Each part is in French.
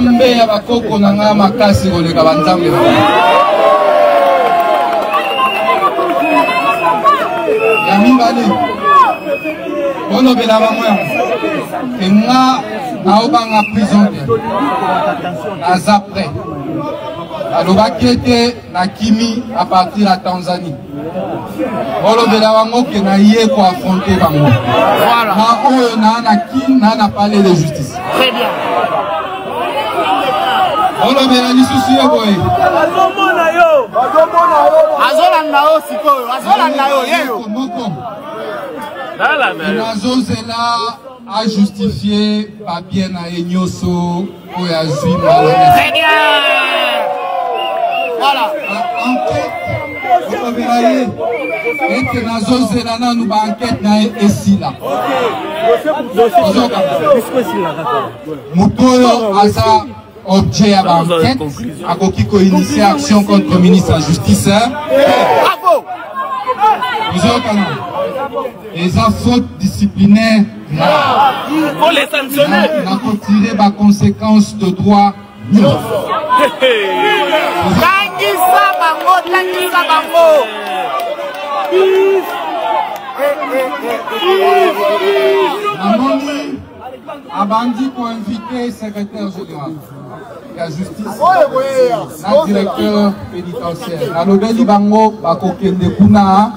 Nzambe ya bakoko na nga makasi koleka banzambe. Ya mibale. Bono bela ba moya. Nga naobanga prison te. Azapre. Alobakete na kimi à partir de Tanzanie. Bono bela bango ke na ye ko affronter bango. Voilà. Na oyo na kin na parler de justice. Très bien. Bono bela lisusu ye boy. Azomona yo. Azolanda yo sikoyo. Azolanda yo yeyo. Nazozela a justifié papier na enyoso ou ya zui. Très bien. Voilà. Enquête. Et que nazozela na nous ba enquête na esila. Mutoyo asa objet à enquête. Akoki ko initier action contre le ministre de la Justice. Bravo. Les fautes disciplinaires graves. Faut les sanctionner. On a retiré ma conséquence de droit. Tangisa bango. Namoni Abandi pour inviter le secrétaire général de la justice, le directeur pénitentiaire. Nalobeli bango bakokende kuna.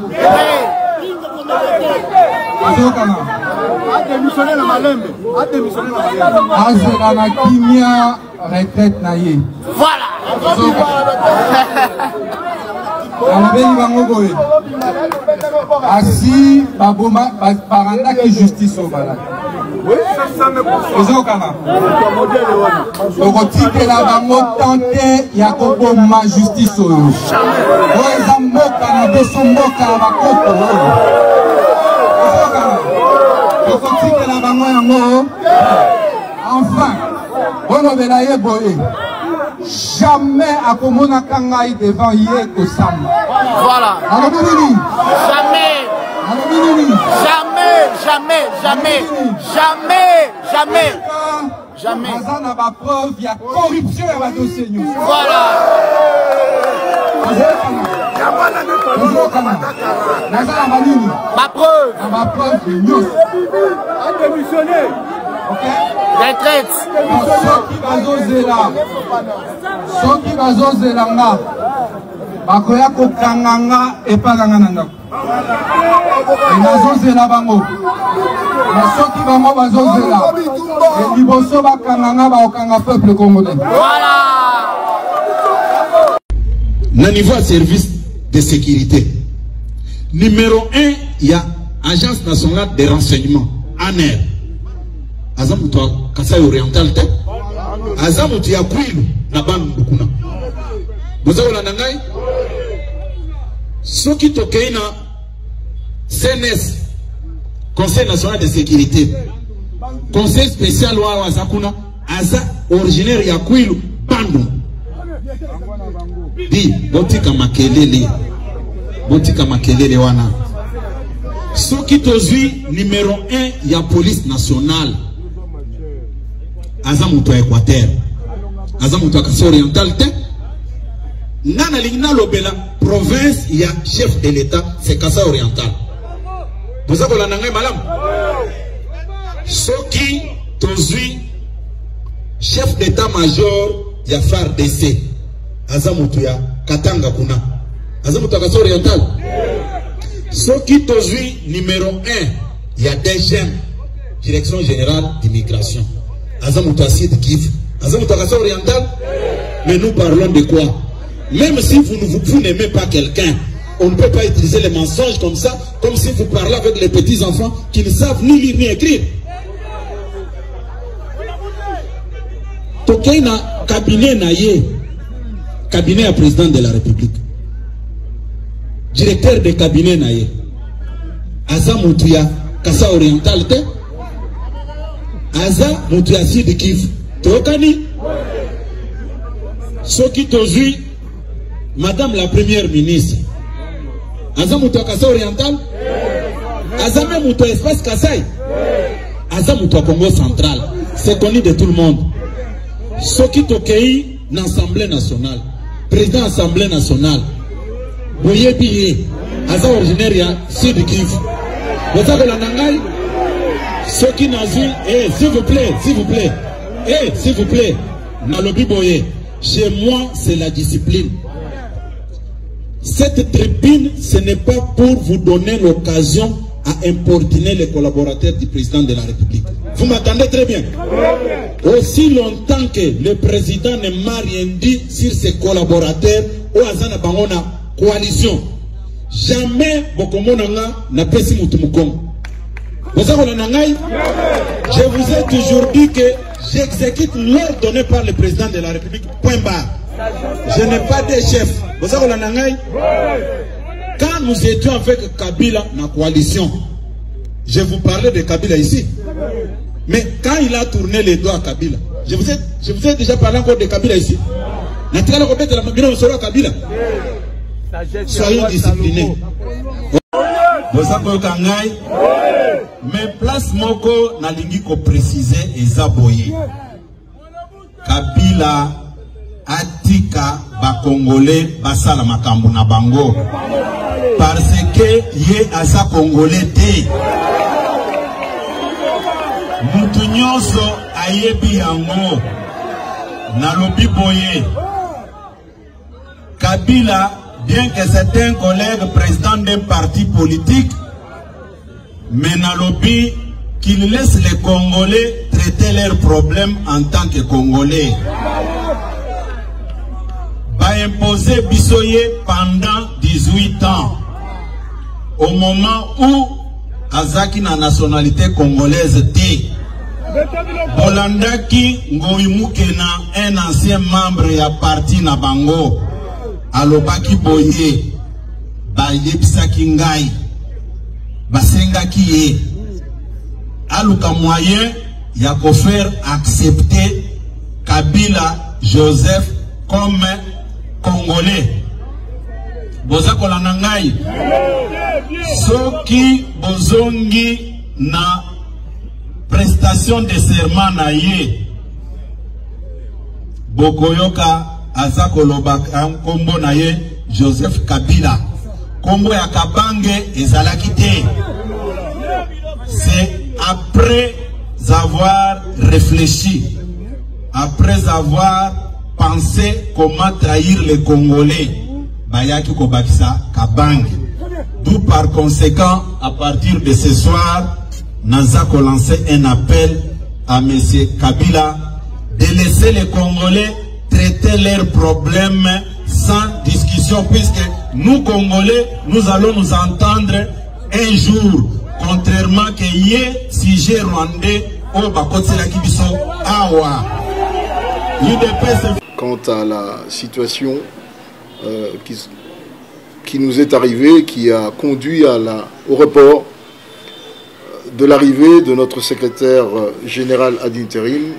Azela na kimia retraite na ye. Voilà. Nalobeli bango boye. Asi baboma baranda ki justice au malade. Okotikela bango tante ya koboma justice oyo. Oyo eza mboka na biso mboka ya bakoko oyo. Okotikela bango yango. Enfin, olobela ye boye. Jamais akomonaka ngai devant ye kosamba. Voilà. Alobeli. Jamais. Jamais. Azana ba preuve, il y a corruption à la dossier. Voilà. Ma preuve. Ma preuve de news. A démissionné. Ok. Retraite. Soki bazozela nga. Bakoya kokanganga epalanga na ndako. Nazozela bango. Soki bango bazozela. Liboso bakanganga baokanga peuple congolais. Voilà. Le niveau de service de sécurité. Numéro 1, il y a Agence nationale de renseignement, ANR. Azamutua Kasai Oriental te. Azamutua Kwilu na bandu kuna. Bozaola nangai. Soki tokeina CNS, Conseil national de sécurité. Conseil spécial wa Azakuna, Aza originaire ya Kwilu bandu. Di botika makelele wana. Soki tozui numéro 1 ya police nationale. Azamuto Équateur. Azamuto Kasai Oriental te. Nana lingna lobela province ya chef de l'état c'est Kasai Oriental. Vous avez la nangai malam. Soki tozui chef d'état-major ya FARDC. Azamuto ya Katanga kuna. Azamuto Kasai Oriental. Soki tozui numéro 1 ya DGM, Direction générale d'immigration. Azamuto Sid Kivu. Azamuto Kasai Oriental. Mais nous parlons de quoi? Même si vous n'aimez pas quelqu'un, on ne peut pas utiliser les mensonges comme ça, comme si vous parlez avec les petits enfants qui ne savent ni lire ni écrire. Tokeina cabinet naye, cabinet à président de la République, directeur de cabinet naye, Aza Moutuya Kasai Oriental te, Aza Moutuya Sid Kivu, Tokani, Soki Tozui, Madame la Première Ministre, Aza Moutuya Kasai Oriental, Aza même Moutuya Espace Kasai, Aza Moutuya Congo Central, c'est connu de tout le monde. Ce qui tokei dans l'Assemblée nationale, président de l'Assemblée nationale, Boye Biye, Aza originaire ya Sud Kivu. Vous savez la nangai? Ce qui n'a vu, s'il vous plaît, s'il vous plaît, Nalobi Boye, chez moi c'est la discipline. Cette tribune, ce n'est pas pour vous donner l'occasion à importuner les collaborateurs du président de la République. Vous m'entendez très bien? Aussi longtemps que le président ne m'a rien dit sur ses collaborateurs, au Azana Bangona coalition, jamais Bokomonanga n'a pesi Moutoumoukom. Je vous ai toujours dit que j'exécute l'ordre donné par le président de la République. Point barre. Je n'ai pas de chef. Quand nous étions avec Kabila dans la coalition, je vous parlais de Kabila ici. Mais quand il a tourné les doigts à Kabila, je vous ai déjà parlé encore de Kabila ici. Soyons disciplinés. Mais place moko nalingi ko préciser ezaboye. Kabila atika ba Congolais basala makambo na bango parce que ye asa Congolais te. Mutu nyonso ayebi yango nalobi boye. Kabila, bien que c'est un collègue président d'un parti politique, mais nalobi qu'il laisse les Congolais traiter leurs problèmes en tant que Congolais. Va imposer Bissoye pendant 18 ans. Au moment où Azaki na nationalité congolaise T. Bolandaki Ngoimukena, un ancien membre ya parti na bango. Alobaki boye. Bayebisaki ngai. Basengaki ye. Aluka moyen ya ko faire accepter Kabila Joseph comme Congolais. Boza kolanda ngai. Soki bozongi na prestation de serment na ye. Bokoyoka azakoloba kombo na ye Joseph Kabila. Kombo ya Kabange ezalaki te. C'est après avoir réfléchi, après avoir pensé comment trahir les Congolais, Bayaki Kobakisa Kabange. D'où par conséquent, à partir de ce soir, Nazako lancer un appel à M. Kabila de laisser les Congolais traiter leurs problèmes sans discussion, puisque nous Congolais, nous allons nous entendre un jour, contrairement que hier, sujet rwandais, au Bakotsela Kibiso, Awa. Quant à la situation qui nous est arrivée, qui a conduit au report de l'arrivée de notre secrétaire général ad intérim,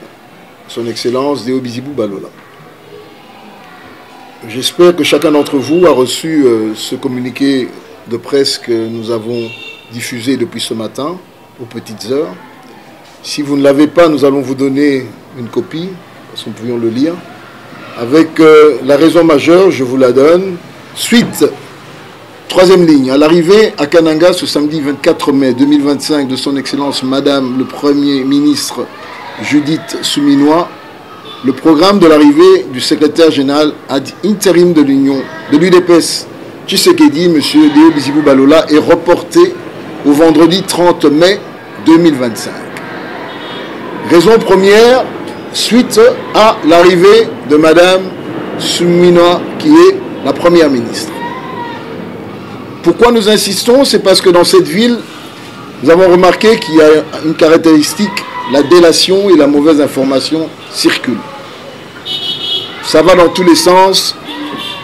son Excellence Déo Bizibou Balola. J'espère que chacun d'entre vous a reçu ce communiqué de presse que nous avons diffusé depuis ce matin, aux petites heures. Si vous ne l'avez pas, nous allons vous donner une copie, parce que nous pouvions le lire. Avec la raison majeure, je vous la donne. Suite, troisième ligne, à l'arrivée à Kananga ce samedi 24 mai 2025 de son Excellence Madame le Premier ministre Judith Souminois, le programme de l'arrivée du secrétaire général ad intérim de l'UDPS Tshisekedi, M. Déo Bizibou Balola, est reporté au vendredi 30 mai 2025. Raison première, suite à l'arrivée de Madame Souminois, qui est la Première ministre. Pourquoi nous insistons? C'est parce que dans cette ville, nous avons remarqué qu'il y a une caractéristique, la délation et la mauvaise information circulent. Ça va dans tous les sens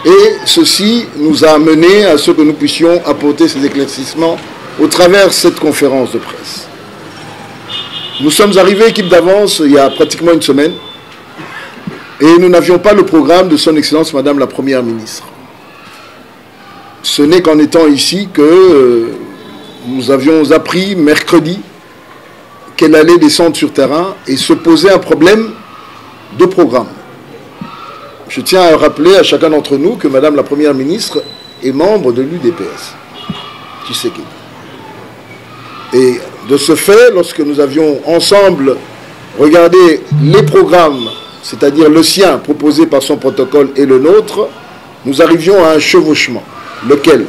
et ceci nous a amené à ce que nous puissions apporter ces éclaircissements au travers de cette conférence de presse. Nous sommes arrivés équipe d'avance il y a pratiquement une semaine et nous n'avions pas le programme de son Excellence Madame la Première ministre. Ce n'est qu'en étant ici que nous avions appris mercredi qu'elle allait descendre sur terrain et se poser un problème de programme. Je tiens à rappeler à chacun d'entre nous que Madame la Première ministre est membre de l'UDPS. Tshisekedi. Et de ce fait, lorsque nous avions ensemble regardé les programmes, c'est-à-dire le sien proposé par son protocole et le nôtre, nous arrivions à un chevauchement, lequel,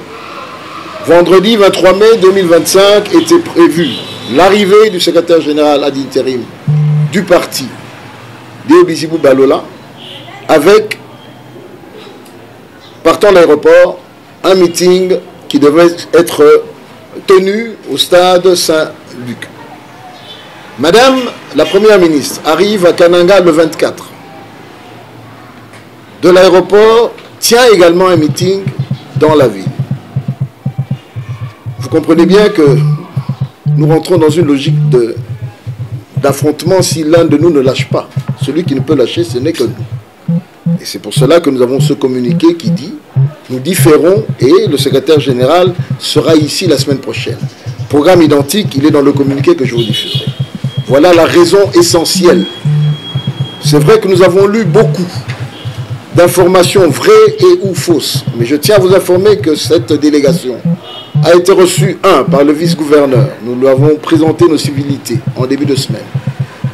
vendredi 23 mai 2025, était prévu l'arrivée du secrétaire général ad interim du parti, Deo Bizibou Balola, avec, partant de l'aéroport, un meeting qui devait être tenu au stade Saint-Luc. Madame la Première ministre arrive à Kananga le 24. De l'aéroport, tient également un meeting dans la ville. Vous comprenez bien que nous rentrons dans une logique d'affrontement si l'un de nous ne lâche pas. Celui qui ne peut lâcher, ce n'est que nous. Et c'est pour cela que nous avons ce communiqué qui dit « Nous différons et le secrétaire général sera ici la semaine prochaine ». Programme identique, il est dans le communiqué que je vous diffuserai. Voilà la raison essentielle. C'est vrai que nous avons lu beaucoup d'informations vraies et ou fausses. Mais je tiens à vous informer que cette délégation a été reçue, par le vice-gouverneur. Nous lui avons présenté nos civilités en début de semaine.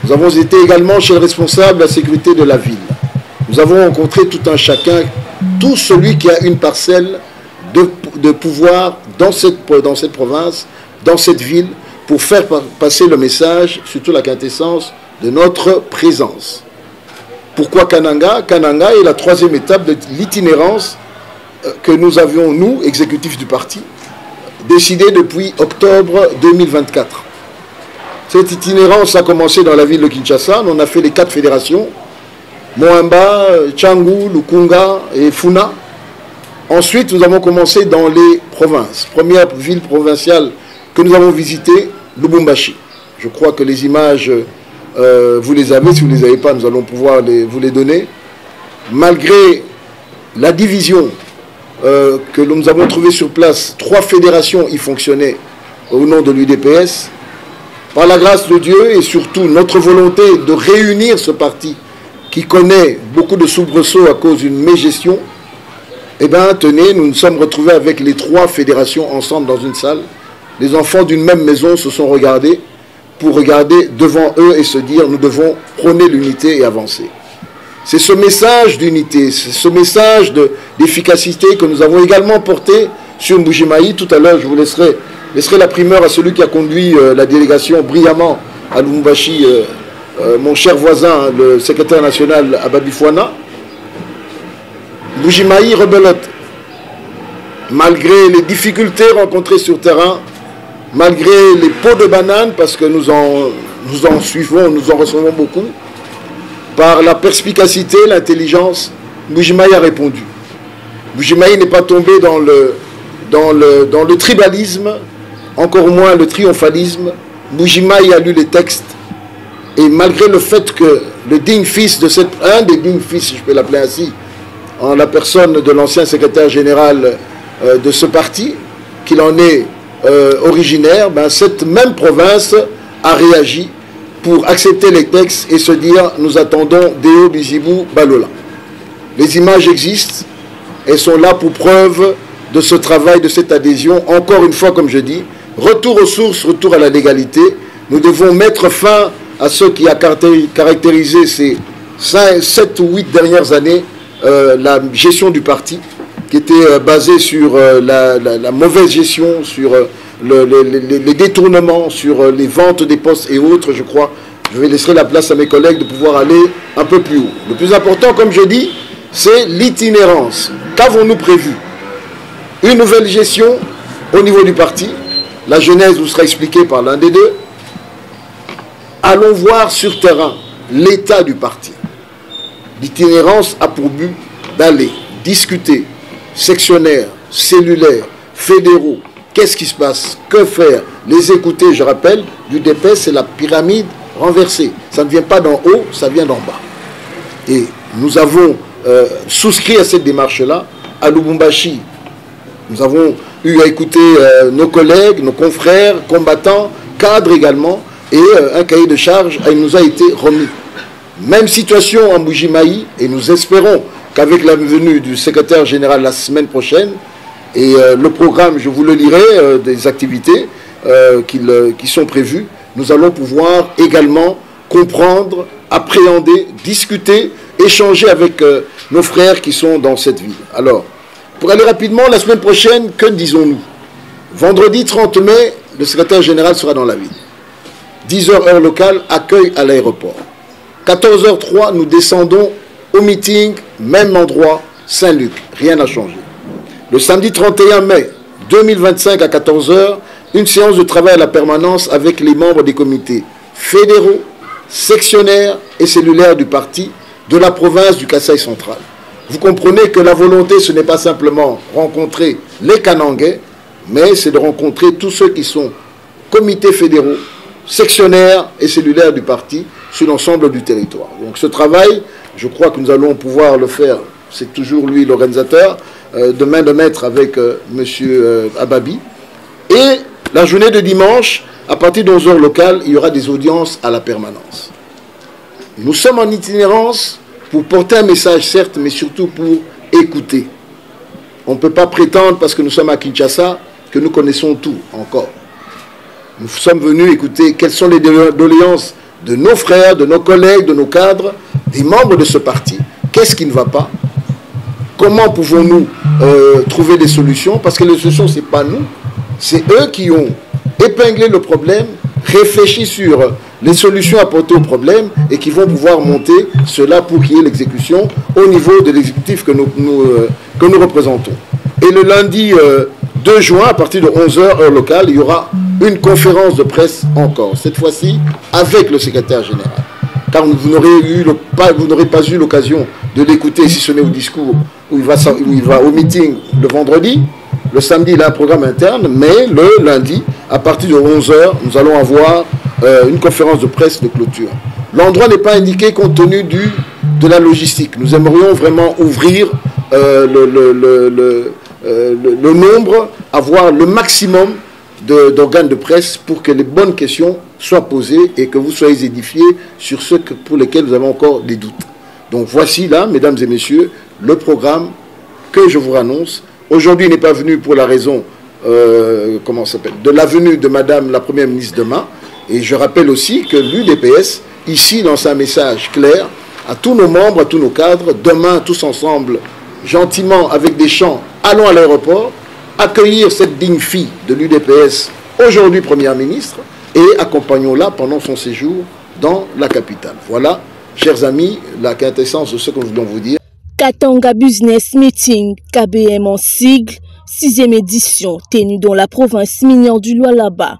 Nous avons été également chez le responsable de la sécurité de la ville. Nous avons rencontré tout un chacun, tout celui qui a une parcelle de pouvoir dans cette province, dans cette ville, pour faire passer le message, surtout la quintessence de notre présence. Pourquoi Kananga? Kananga est la troisième étape de l'itinérance que nous avions, nous, exécutifs du parti, décidé depuis octobre 2024. Cette itinérance a commencé dans la ville de Kinshasa. On a fait les 4 fédérations, Moamba, Tchangou, Lukunga et Funa. Ensuite, nous avons commencé dans les provinces. Première ville provinciale que nous avons visitée, Lubumbashi. Je crois que les images, vous les avez. Si vous ne les avez pas, nous allons pouvoir vous les donner. Malgré la division que nous avons trouvée sur place, 3 fédérations y fonctionnaient au nom de l'UDPS. Par la grâce de Dieu et surtout notre volonté de réunir ce parti qui connaît beaucoup de soubresauts à cause d'une mégestion, eh bien, tenez, nous nous sommes retrouvés avec les 3 fédérations ensemble dans une salle. Les enfants d'une même maison se sont regardés pour regarder devant eux et se dire nous devons prôner l'unité et avancer. C'est ce message d'unité, c'est ce message d'efficacité que nous avons également porté sur Mbujimayi. Tout à l'heure, je vous laisserai la primeur à celui qui a conduit la délégation brillamment à Lubumbashi, mon cher voisin, le secrétaire national Abadi Fouana. Mbujimayi rebelote. Malgré les difficultés rencontrées sur terrain, malgré les pots de banane, parce que nous en suivons, nous en recevons beaucoup, par la perspicacité, l'intelligence, Mbujimayi a répondu. Mbujimayi n'est pas tombé dans le tribalisme, encore moins le triomphalisme. Mbujimayi a lu les textes, et malgré le fait que le digne fils de un des dignes fils, si je peux l'appeler ainsi, en la personne de l'ancien secrétaire général de ce parti, qu'il en est originaire, cette même province a réagi pour accepter les textes et se dire nous attendons Deo Bizibou Balola. Les images existent, elles sont là pour preuve de ce travail, de cette adhésion. Encore une fois, comme je dis, retour aux sources, retour à la légalité. Nous devons mettre fin à ce qui a caractérisé ces 7 ou 8 dernières années la gestion du parti, qui était basée sur la mauvaise gestion, sur les détournements, sur les ventes des postes et autres. Je crois, je vais laisser la place à mes collègues de pouvoir aller un peu plus haut. Le plus important, comme je dis, c'est l'itinérance. Qu'avons-nous prévu? Une nouvelle gestion au niveau du parti. La genèse vous sera expliquée par l'un des deux. Allons voir sur terrain l'état du parti. L'itinérance a pour but d'aller discuter, sectionnaires, cellulaires, fédéraux, qu'est-ce qui se passe, que faire, les écouter. Je rappelle, l'UDPS, c'est la pyramide renversée. Ça ne vient pas d'en haut, ça vient d'en bas. Et nous avons souscrit à cette démarche-là. À Lubumbashi, nous avons eu à écouter nos collègues, nos confrères, combattants, cadres également, et un cahier de charge nous a été remis. Même situation en Mbuji-Mayi, et nous espérons qu'avec la venue du secrétaire général la semaine prochaine, et le programme, je vous le lirai, des activités qui sont prévues, nous allons pouvoir également comprendre, appréhender, discuter, échanger avec nos frères qui sont dans cette ville. Alors, pour aller rapidement, la semaine prochaine, que disons-nous? Vendredi 30 mai, le secrétaire général sera dans la ville. 10h heure locale, accueil à l'aéroport. 14h03, nous descendons au meeting, même endroit, Saint-Luc. Rien n'a changé. Le samedi 31 mai 2025 à 14h, une séance de travail à la permanence avec les membres des comités fédéraux, sectionnaires et cellulaires du parti de la province du Kasaï central. Vous comprenez que la volonté, ce n'est pas simplement rencontrer les Kanangais, mais c'est de rencontrer tous ceux qui sont comités fédéraux, sectionnaires et cellulaires du parti sur l'ensemble du territoire. Donc ce travail, je crois que nous allons pouvoir le faire, c'est toujours lui l'organisateur, de main de maître avec M. Ababi. Et la journée de dimanche, à partir de 11h locales, il y aura des audiences à la permanence. Nous sommes en itinérance pour porter un message, certes, mais surtout pour écouter. On ne peut pas prétendre, parce que nous sommes à Kinshasa, que nous connaissons tout encore. Nous sommes venus écouter quelles sont les doléances de nos frères, de nos collègues, de nos cadres, des membres de ce parti. Qu'est-ce qui ne va pas? Comment pouvons-nous trouver des solutions? Parce que les solutions, ce n'est pas nous. C'est eux qui ont épinglé le problème, réfléchi sur les solutions apportées au problème et qui vont pouvoir monter cela pour qu'il y ait l'exécution au niveau de l'exécutif que nous représentons. Et le lundi 2 juin, à partir de 11h heure locale, il y aura une conférence de presse encore, cette fois-ci avec le secrétaire général. Car vous n'aurez pas eu l'occasion de l'écouter, si ce n'est au discours où il va au meeting le vendredi. Le samedi, il a un programme interne, mais le lundi, à partir de 11h, nous allons avoir une conférence de presse de clôture. L'endroit n'est pas indiqué compte tenu de la logistique. Nous aimerions vraiment ouvrir le nombre, avoir le maximum d'organes de presse pour que les bonnes questions soient posées et que vous soyez édifiés sur ceux pour lesquels vous avez encore des doutes. Donc voici là, mesdames et messieurs, le programme que je vous annonce. Aujourd'hui, il n'est pas venu pour la raison de la venue de Madame la Première ministre demain. Et je rappelle aussi que l'UDPS, ici, lance un message clair à tous nos membres, à tous nos cadres. Demain, tous ensemble, gentiment, avec des chants, allons à l'aéroport, accueillir cette digne fille de l'UDPS, aujourd'hui Première ministre, et accompagnons-la pendant son séjour dans la capitale. Voilà, chers amis, la quintessence de ce que nous voulons vous dire. Katanga Business Meeting, KBM en sigle, 6e édition, tenue dans la province minière du Lualaba.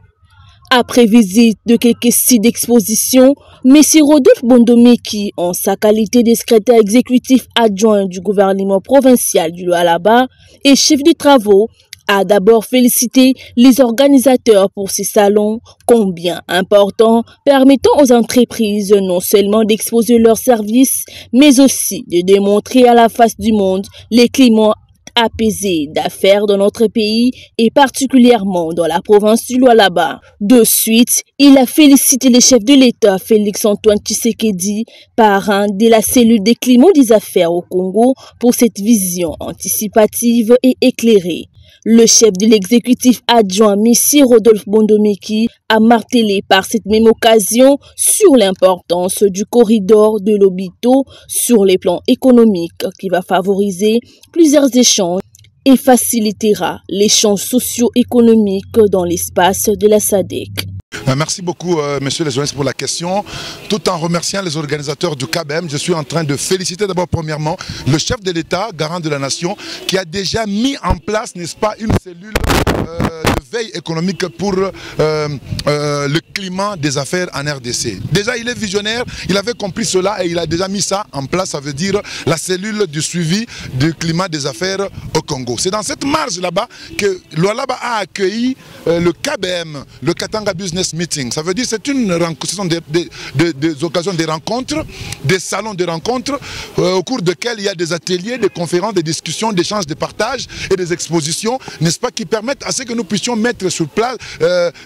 Après visite de quelques sites d'exposition, M. Rodolphe Bondomeki, en sa qualité de secrétaire exécutif adjoint du gouvernement provincial du Lualaba et chef de travaux, a d'abord félicité les organisateurs pour ces salons, combien importants, permettant aux entreprises non seulement d'exposer leurs services, mais aussi de démontrer à la face du monde les climats apaisés d'affaires dans notre pays et particulièrement dans la province du Lualaba. De suite, il a félicité le chef de l'État Félix-Antoine Tshisekedi, parrain de la cellule des climats des affaires au Congo, pour cette vision anticipative et éclairée. Le chef de l'exécutif adjoint, M. Rodolphe Bondomeki, a martelé par cette même occasion sur l'importance du corridor de l'Obito sur les plans économiques qui va favoriser plusieurs échanges et facilitera l'échange socio-économique dans l'espace de la SADC. Merci beaucoup, monsieur le journaliste, pour la question. Tout en remerciant les organisateurs du KBM, je suis en train de féliciter d'abord, premièrement, le chef de l'État, garant de la nation, qui a déjà mis en place, n'est-ce pas, une cellule de veille économique pour le climat des affaires en RDC. Déjà, il est visionnaire, il avait compris cela et il a déjà mis ça en place, ça veut dire la cellule du suivi du climat des affaires au Congo. C'est dans cette marge là-bas que Lualaba a accueilli le KBM, le Katanga Business Meeting. Ça veut dire que ce sont des occasions de rencontres, des salons de rencontres au cours desquels il y a des ateliers, des conférences, des discussions, des échanges, des partages et des expositions, n'est-ce pas, qui permettent à ce que nous puissions puissions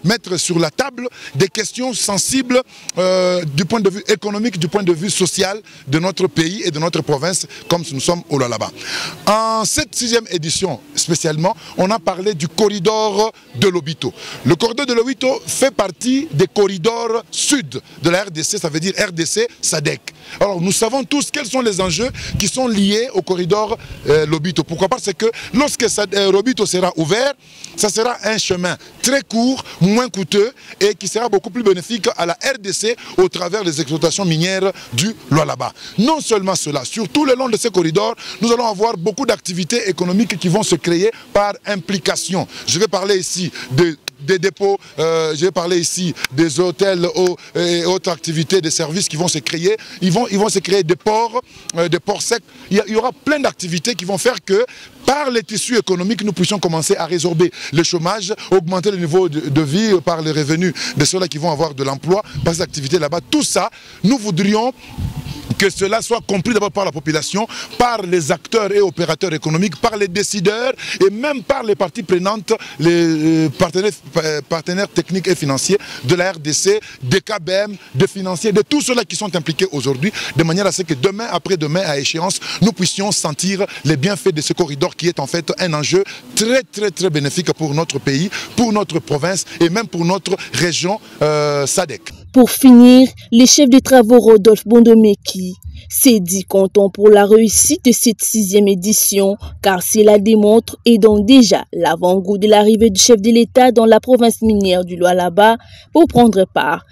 mettre sur la table des questions sensibles du point de vue économique, du point de vue social de notre pays et de notre province, comme nous sommes au Lualaba. En cette 6e édition, spécialement, on a parlé du corridor de Lobito. Le corridor de Lobito fait partie des corridors sud de la RDC, ça veut dire RDC-SADC. Alors nous savons tous quels sont les enjeux qui sont liés au corridor Lobito. Pourquoi? Parce que lorsque Lobito sera ouvert, ça sera un chemin très court, moins coûteux et qui sera beaucoup plus bénéfique à la RDC au travers des exploitations minières du Lualaba. Non seulement cela, sur tout le long de ces corridors, nous allons avoir beaucoup d'activités économiques qui vont se créer par implication. Je vais parler ici des dépôts, je vais parler ici des hôtels et autres activités, des services qui vont se créer. Ils vont se créer des ports secs. Il y aura plein d'activités qui vont faire que par les tissus économiques, nous puissions commencer à résorber le chômage, augmenter le niveau de vie par les revenus de ceux-là qui vont avoir de l'emploi par ces activités là-bas. Tout ça, nous voudrions que cela soit compris d'abord par la population, par les acteurs et opérateurs économiques, par les décideurs et même par les parties prenantes, les partenaires techniques et financiers de la RDC, des KBM, des financiers, de tous ceux-là qui sont impliqués aujourd'hui, de manière à ce que demain, après-demain, à échéance, nous puissions sentir les bienfaits de ce corridor qui est en fait un enjeu très très très bénéfique pour notre pays, pour notre province et même pour notre région SADC. Pour finir, les chefs des travaux Rodolphe Bondomeki s'est dit content pour la réussite de cette 6e édition, car cela démontre et donne déjà l'avant-goût de l'arrivée du chef de l'État dans la province minière du Lualaba pour prendre part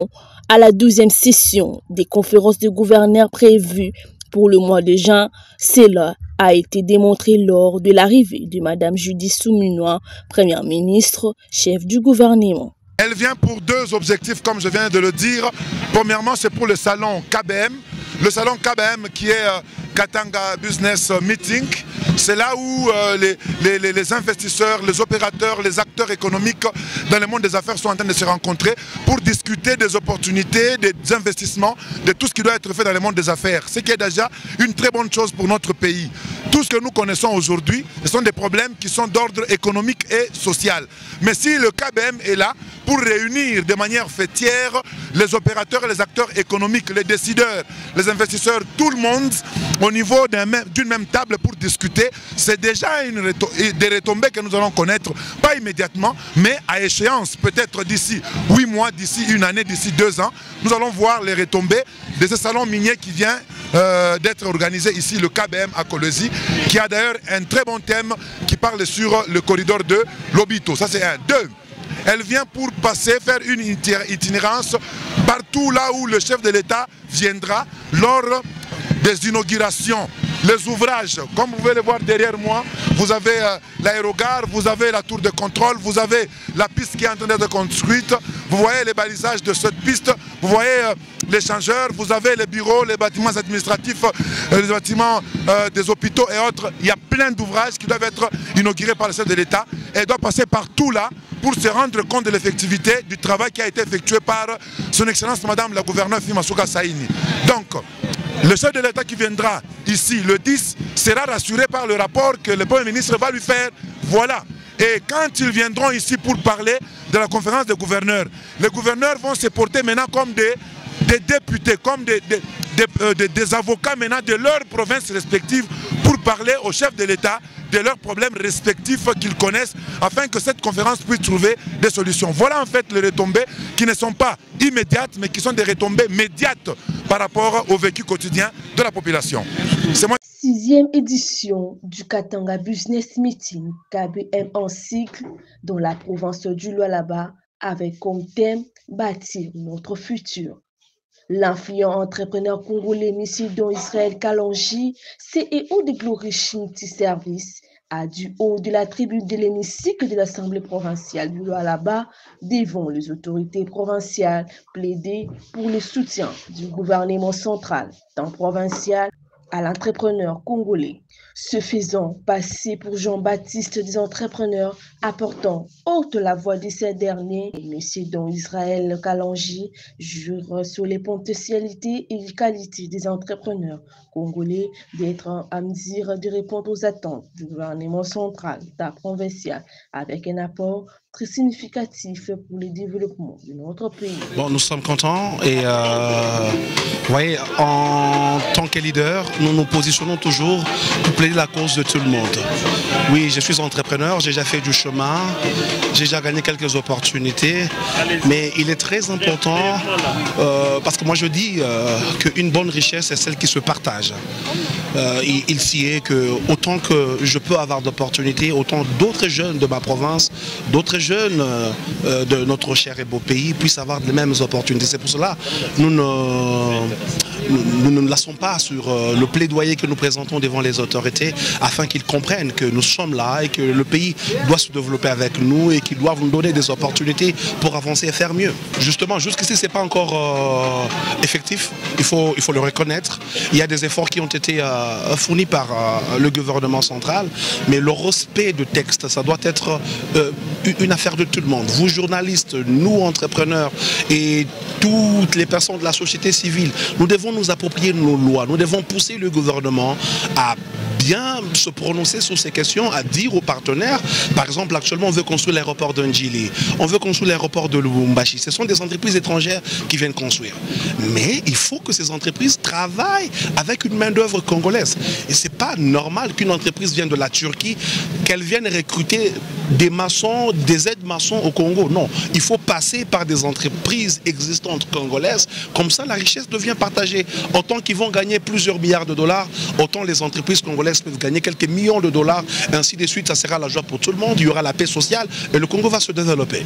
à la 12e session des conférences de gouverneurs prévues pour le mois de juin. Cela a été démontré lors de l'arrivée de Mme Judith Souminois, première ministre, chef du gouvernement. Elle vient pour 2 objectifs, comme je viens de le dire. Premièrement, c'est pour le salon KBM. Le salon KBM qui est Katanga Business Meeting. C'est là où les investisseurs, les opérateurs, les acteurs économiques dans le monde des affaires sont en train de se rencontrer pour discuter des opportunités, des investissements, de tout ce qui doit être fait dans le monde des affaires. Ce qui est déjà une très bonne chose pour notre pays. Tout ce que nous connaissons aujourd'hui, ce sont des problèmes qui sont d'ordre économique et social. Mais si le KBM est là pour réunir de manière fêtière les opérateurs et les acteurs économiques, les décideurs, les investisseurs, tout le monde au niveau d'une même table pour discuter, c'est déjà des retombées que nous allons connaître, pas immédiatement, mais à échéance, peut-être d'ici 8 mois, d'ici 1 année, d'ici 2 ans, nous allons voir les retombées de ce salon minier qui vient d'être organisé ici, le KBM à Kolwezi, qui a d'ailleurs un très bon thème qui parle sur le corridor de Lobito. Ça c'est 1. 2. Elle vient pour faire une itinérance partout là où le chef de l'État viendra lors des inaugurations. Les ouvrages, comme vous pouvez le voir derrière moi, vous avez l'aérogare, vous avez la tour de contrôle, vous avez la piste qui est en train d'être construite, vous voyez les balisages de cette piste, vous voyez l'échangeur, vous avez les bureaux, les bâtiments administratifs, les bâtiments des hôpitaux et autres. Il y a plein d'ouvrages qui doivent être inaugurés par le chef de l'État et doivent passer par tout là pour se rendre compte de l'effectivité du travail qui a été effectué par son Excellence Madame la gouverneure Fimassouka Saini. Donc, le chef de l'État qui viendra ici le 10 sera rassuré par le rapport que le Premier ministre va lui faire. Voilà. Et quand ils viendront ici pour parler de la conférence des gouverneurs, les gouverneurs vont se porter maintenant comme des députés, comme des avocats maintenant de leurs provinces respectives pour parler au chef de l'État de leurs problèmes respectifs qu'ils connaissent afin que cette conférence puisse trouver des solutions. Voilà en fait les retombées qui ne sont pas immédiates mais qui sont des retombées médiates par rapport au vécu quotidien de la population. C'est moi. 6e édition du Katanga Business Meeting, KBM en cycle, dans la province du Lualaba, avec comme thème « Bâtir notre futur ». L'influent entrepreneur congolais Missidon Israël Kalonji, CEO de Glorish Multiservice, a du haut de la tribune de l'hémicycle de l'Assemblée provinciale du Lualaba, devant les autorités provinciales, plaidé pour le soutien du gouvernement central, tant provincial, à l'entrepreneur congolais, se faisant passer pour Jean-Baptiste des entrepreneurs, apportant haute la voix de ces derniers. M. Don Israël Kalonji jure sur les potentialités et les qualités des entrepreneurs congolais d'être à mesure de répondre aux attentes du gouvernement central, provincial, avec un apport très significatif pour le développement de notre pays. Bon, nous sommes contents et vous voyez, en tant que leader, nous nous positionnons toujours pour plaider la cause de tout le monde. Oui, je suis entrepreneur, j'ai déjà fait du chemin, j'ai déjà gagné quelques opportunités, mais il est très important parce que moi je dis qu'une bonne richesse c'est celle qui se partage. Il s'y est que autant que je peux avoir d'opportunités, autant d'autres jeunes de ma province, d'autres jeunes de notre cher et beau pays puissent avoir les mêmes opportunités. C'est pour cela que nous ne laissons pas sur le plaidoyer que nous présentons devant les autorités afin qu'ils comprennent que nous sommes là et que le pays doit se développer avec nous et qu'ils doivent nous donner des opportunités pour avancer et faire mieux. Justement, jusqu'ici, ce n'est pas encore effectif, il faut le reconnaître. Il y a des efforts qui ont été fournis par le gouvernement central, mais le respect de texte, ça doit être une affaire de tout le monde. Vous, journalistes, nous, entrepreneurs et toutes les personnes de la société civile, nous devons nous approprier nos lois, nous devons pousser le gouvernement à bien se prononcer sur ces questions, à dire aux partenaires, par exemple actuellement on veut construire l'aéroport de Ndjili, on veut construire l'aéroport de Lubumbashi, ce sont des entreprises étrangères qui viennent construire. Mais il faut que ces entreprises travaillent avec une main d'œuvre congolaise. Et ce n'est pas normal qu'une entreprise vienne de la Turquie, qu'elle vienne recruter des maçons, des aides-maçons au Congo. Non, il faut passer par des entreprises existantes congolaises, comme ça la richesse devient partagée. Autant qu'ils vont gagner plusieurs milliards de dollars, autant les entreprises congolaises peuvent gagner quelques millions de dollars, ainsi de suite, ça sera la joie pour tout le monde, il y aura la paix sociale et le Congo va se développer.